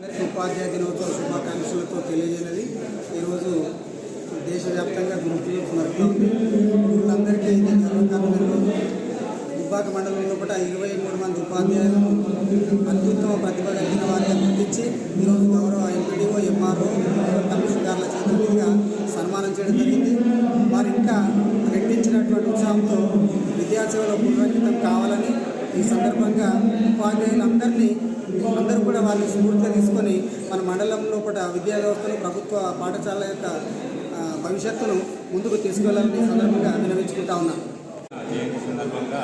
ఉపాధ్యాయ దినోత్సవ శుభాకాంక్షలతో తెలియజేయనది ఈరోజు దేశవ్యాప్తంగా గురుకులు జరుగుతుంది. గురువులందరికీ ఇది గర్వకారణమైన రోజు. దుబ్బాక మండలంలో కూడా 23 మంది ఉపాధ్యాయులను అత్యుత్తమ ప్రతిభ కలిగిన వారిని గుర్తించి ఈరోజు గౌరవ ఎంపీడీఓ, ఎంఆర్ఓ, కమిషనర్ల చేతుల మీదుగా సన్మానం చేయడం జరిగింది. వారు ఇంకా రెట్టించినటువంటి ఉత్సాహంతో విద్యాసేవలో పునరంకితం కావాలని ఈ సందర్భంగా ఉపాధ్యాయులందరూ కూడా వాళ్ళు స్ఫూర్తిగా తీసుకొని మన మండలంలో కూడా విద్యా వ్యవస్థను, ప్రభుత్వ పాఠశాలల యొక్క భవిష్యత్తును ముందుకు తీసుకెళ్లాలని సందర్భంగా విన్నవించుకుంటా ఉన్నాను. జయంతి సందర్భంగా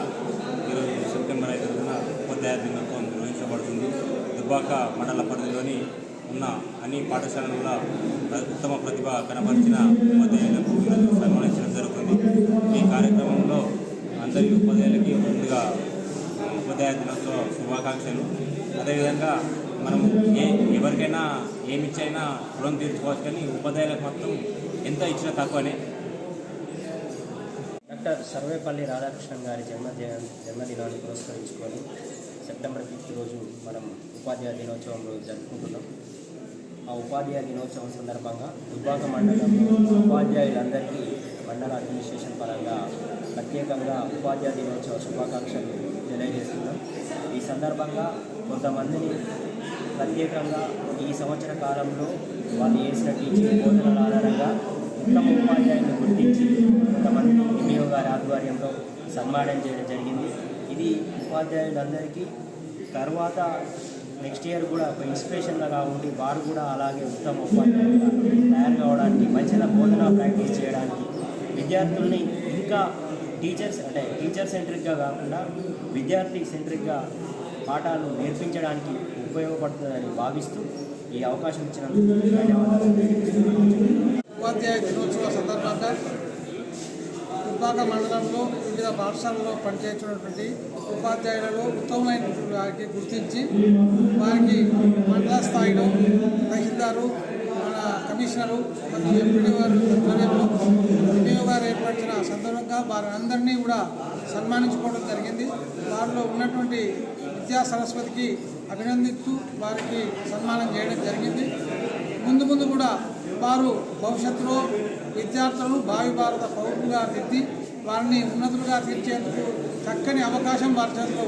ఈరోజు సెప్టెంబర్ 5న ఉపాధ్యాయ దినోత్సవం నిర్వహించబడుతుంది. దుబ్బాక మండల పరిధిలోని ఉన్న అన్ని పాఠశాలల్లో ఉత్తమ ప్రతిభ కనబరిచిన ఉపాధ్యాయులకు ఈరోజు సన్మానించడం జరుగుతుంది. ఈ కార్యక్రమంలో అందరి ఉపాధ్యాయులకి ముందుగా ఉపాధ్యాయ దినోత్సవ శుభాకాంక్షలు. అదేవిధంగా మనము ఎవరికైనా ఏమిచ్చైనా రుణం తీర్చుకోవచ్చు, కానీ ఉపాధ్యాయులకు మాత్రం ఎంత ఇచ్చినా తక్కువనే. డాక్టర్ సర్వేపల్లి రాధాకృష్ణన్ గారి జన్మదినాన్ని పురస్కరించుకొని సెప్టెంబర్ 5 రోజు మనం ఉపాధ్యాయ దినోత్సవం రోజు జరుపుకుంటున్నాం. ఆ ఉపాధ్యాయ దినోత్సవం సందర్భంగా దుబ్బాక మండలంలో ఉపాధ్యాయులందరికీ మండల అడ్మినిస్ట్రేషన్ పరంగా ప్రత్యేకంగా ఉపాధ్యాయ దినోత్సవ శుభాకాంక్షలు తెలియజేస్తున్నాం. ఈ సందర్భంగా కొంతమందిని ప్రత్యేకంగా ఈ సంవత్సర కాలంలో వాళ్ళు చేసిన టీచింగ్ బోధనల ఆధారంగా ఉత్తమ ఉపాధ్యాయులను గుర్తించి కొంతమంది ఎంఈఓ గారి ఆధ్వర్యంలో సన్మానం చేయడం జరిగింది. ఇది ఉపాధ్యాయులందరికీ తర్వాత నెక్స్ట్ ఇయర్ కూడా ఒక ఇన్స్పిరేషన్గా ఉండి వారు కూడా అలాగే ఉత్తమ ఉపాధ్యాయులుగా తయారు కావడానికి, మంచిగా బోధన ప్రాక్టీస్ చేయడానికి, విద్యార్థుల్ని ఇంకా టీచర్ సెంట్రిక్గా కాకుండా విద్యార్థి సెంట్రిక్గా పాఠాలు నేర్పించడానికి ఉపయోగపడుతుందని భావిస్తూ ఈ అవకాశం ఇచ్చినందుకు ధన్యవాదాలు. ఉపాధ్యాయ దినోత్సవ సందర్భంగా దుబ్బాక మండలంలో వివిధ పాఠశాలలో పనిచేస్తున్నటువంటి ఉపాధ్యాయులలో ఉత్తమమైనటువంటి వారికి గుర్తించి వారికి మండల స్థాయిలో తహసీల్దారు, మన కమిషనరు మరియు ఎంపీడీ గారు ఎంఈఓ గారు ఏర్పరిచిన సందర్భంగా వారందరినీ కూడా సన్మానించుకోవడం జరిగింది. వారిలో ఉన్నటువంటి విద్యా సరస్వతికి అభినందిస్తూ వారికి సన్మానం చేయడం జరిగింది. ముందు కూడా వారు భవిష్యత్తులో విద్యార్థులను భావి భారత పౌరులుగా దిద్ది వారిని ఉన్నతులుగా తీర్చేందుకు చక్కని అవకాశం వారి చేతిలో